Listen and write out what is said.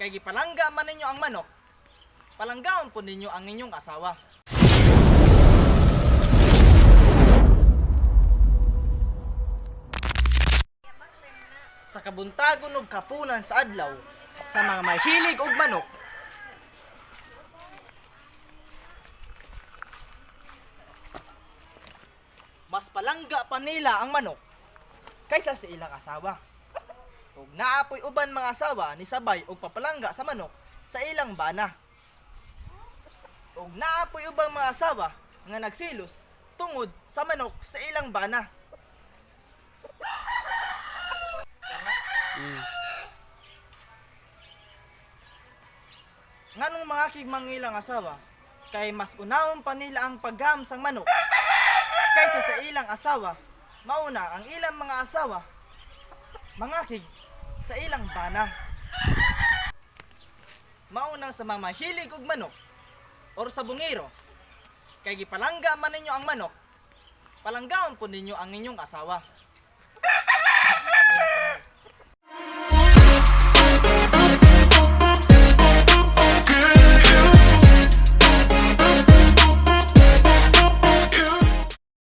Kay gipalangga man ninyo ang manok, palanggaon po ninyo ang inyong asawa. Sa kabuntagon ug kapunan sa adlaw, sa mga mahilig og manok, mas palangga pa nila ang manok kaysa sa ilang asawa. Ug naapoy uban mga asawa ni sabay og papalangga sa manok sa ilang bana. Ug naapoy ubang mga asawa nga nagsilos tungod sa manok sa ilang bana. Nganong mga kigmangilang asawa kay mas unahon pa nila ang pagham sang manok kaysa sa ilang asawa. Mauna ang ilang mga asawa mangakig sa ilang bana. Mauna sa mga mahilig og manok or sa bungiro, kay gipalangga man ninyo ang manok, palanggaon po ninyo ang inyong asawa.